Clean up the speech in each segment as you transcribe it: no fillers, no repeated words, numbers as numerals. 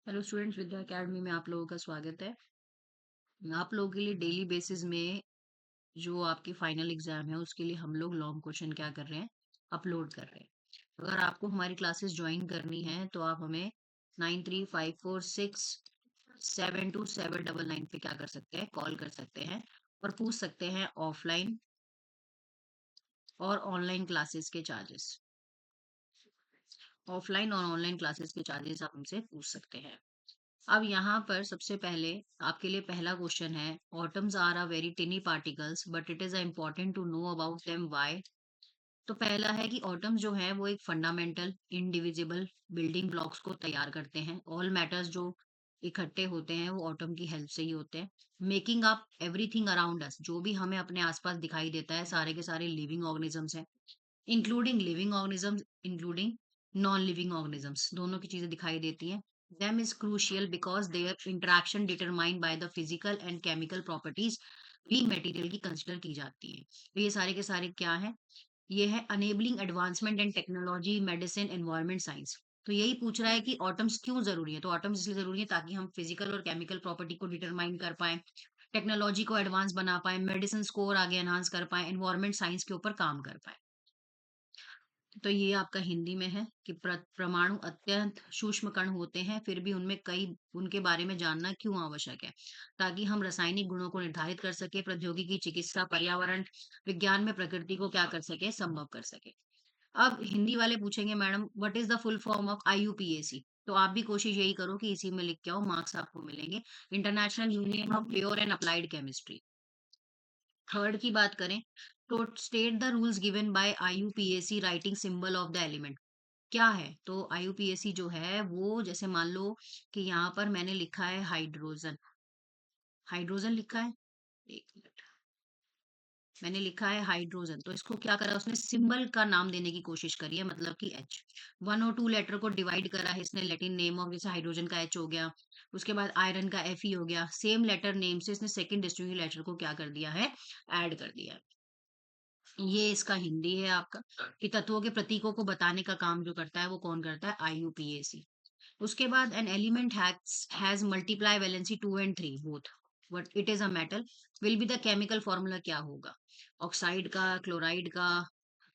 Hello students, विद्या academy में आप लोगों का स्वागत है। आप लोगों के लिए डेली बेसिस में जो आपकी फाइनल एग्जाम है उसके लिए हम लोग लॉन्ग क्वेश्चन क्या कर रहे हैं, अपलोड कर रहे हैं। अगर आपको हमारी क्लासेस ज्वाइन करनी है तो आप हमें 9354672799 पे क्या कर सकते हैं, कॉल कर सकते हैं और पूछ सकते हैं ऑफलाइन और ऑनलाइन क्लासेस के चार्जेस। ऑफलाइन और ऑनलाइन क्लासेस के चार्जेस आप हमसे पूछ सकते हैं। अब यहाँ पर सबसे पहले आपके लिए पहला क्वेश्चन है, atoms are a very tiny particles but it is important to know about them why. तो पहला है कि ऑटम्स जो है वो एक फंडामेंटल इंडिविजिबल बिल्डिंग ब्लॉक्स को तैयार करते हैं। ऑल मैटर्स जो इकट्ठे होते हैं वो ऑटम की हेल्प से ही होते हैं। Making up everything around us, जो भी हमें अपने आसपास दिखाई देता है सारे के सारे लिविंग ऑर्गेनिजम्स हैं, including living organisms, including non living organisms, दोनों की चीजें दिखाई देती हैं। them is crucial because their interaction determined by the physical and chemical properties भी मटेरियल की कंसिडर की जाती है। तो ये सारे के सारे क्या है, ये है enabling advancement and technology, medicine, environment science. तो यही पूछ रहा है कि ऑटम्स क्यों जरूरी है। तो ऑटम्स इसलिए जरूरी है ताकि हम फिजिकल और केमिकल प्रॉपर्टी को डिटरमाइन कर पाए, टेक्नोलॉजी को एडवांस बना पाए, मेडिसिन स्कोर आगे एनहांस कर पाए, एनवायरमेंट साइंस के ऊपर काम कर पाए। तो ये आपका हिंदी में है कि परमाणु अत्यंत सूक्ष्म कण होते हैं, फिर भी उनमें कई उनके बारे में जानना क्यों आवश्यक है, ताकि हम रासायनिक गुणों को निर्धारित कर सके, प्रौद्योगिकी, चिकित्सा, पर्यावरण विज्ञान में प्रकृति को क्या कर सके, संभव कर सके। अब हिंदी वाले पूछेंगे, madam what is the full form of IUPAC. तो आप भी कोशिश यही करो कि इसी में लिख के आओ, मार्क्स आपको मिलेंगे। International union of pure and applied chemistry. Third की बात करें तो state the rules given by IUPAC writing symbol of the element. क्या है, तो आईयूपीएसी जो है वो, जैसे मान लो कि यहाँ पर मैंने लिखा है हाइड्रोजन, हाइड्रोजन लिखा है, एक मिनट, मैंने लिखा है हाइड्रोजन, तो इसको क्या करा उसने, सिंबल का नाम देने की कोशिश करी है, मतलब कि एच। वन और टू लेटर को डिवाइड करा है इसने, लैटिन नेम ऑफ, जैसे हाइड्रोजन का एच हो गया, उसके बाद आयरन का एफ ई हो गया, सेम लेटर नेम से इसने सेकंड डिस्टिंग्विशिंग लेटर को क्या कर दिया है, ऐड कर दिया है। ये इसका हिंदी है आपका, कि तत्वों के प्रतीकों को बताने का काम जो करता है वो कौन करता है, आईयूपीएसी। उसके बाद an element has multiply valency 2 and 3 both but it is a metal, will be the chemical formula क्या होगा, ऑक्साइड का, क्लोराइड का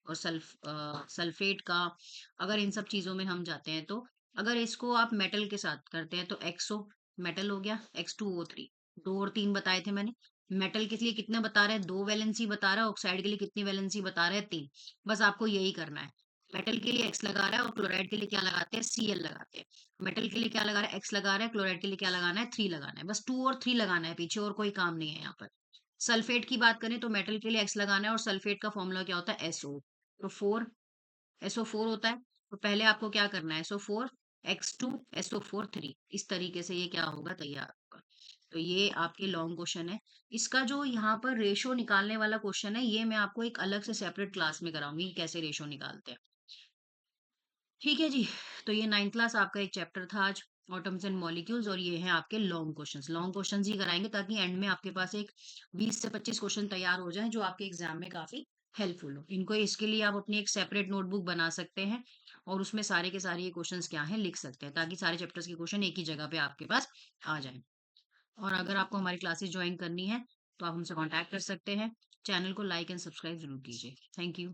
और सल्फेट का। अगर इन सब चीजों में हम जाते हैं तो अगर इसको आप मेटल के साथ करते हैं तो एक्सो मेटल हो गया, X2O3। दो और तीन बताए थे मैंने। मेटल के लिए कितने बता रहे हैं, दो वैलेंसी बता रहा है, ऑक्साइड के लिए कितनी वैलेंसी बता रहे हैं, तीन। बस आपको यही करना है। मेटल के लिए एक्स लगा रहा है और क्लोराइड के लिए क्या लगाते हैं, Cl लगाते हैं। मेटल के लिए क्या लगा रहा है, एक्स लगा रहा है, क्लोराइड के लिए क्या लगाना है, 3 लगाना है। बस 2 और 3 लगाना है, पीछे और कोई काम नहीं है यहाँ पर। सल्फेट की बात करें तो मेटल के लिए एक्स लगाना है और सल्फेट का फॉर्मूला क्या होता है, SO। तो 4 SO4 होता है। तो पहले आपको क्या करना है, SO4 X2 SO4 3, इस तरीके से ये क्या होगा, तैयार होगा। तो ये आपके लॉन्ग क्वेश्चन है। इसका जो यहाँ पर रेशो निकालने वाला क्वेश्चन है, ये मैं आपको एक अलग से सेपरेट क्लास में कराऊंगी कि कैसे रेशो निकालते हैं। ठीक है जी। तो ये 9th क्लास आपका एक चैप्टर था आज, ऑटम्स एंड मॉलिक्यूल्स, और ये हैं आपके लॉन्ग क्वेश्चंस। लॉन्ग क्वेश्चंस ही कराएंगे ताकि एंड में आपके पास एक 20 से 25 क्वेश्चन तैयार हो जाए जो आपके एग्जाम में काफी हेल्पफुल हो। इनको, इसके लिए आप अपनी एक सेपरेट नोटबुक बना सकते हैं और उसमें सारे के सारे ये क्वेश्चंस क्या हैं लिख सकते हैं, ताकि सारे चैप्टर्स के क्वेश्चन एक ही जगह पे आपके पास आ जाए। और अगर आपको हमारी क्लासेस ज्वाइन करनी है तो आप हमसे कांटेक्ट कर सकते हैं। चैनल को लाइक एंड सब्सक्राइब जरूर कीजिए। Thank you.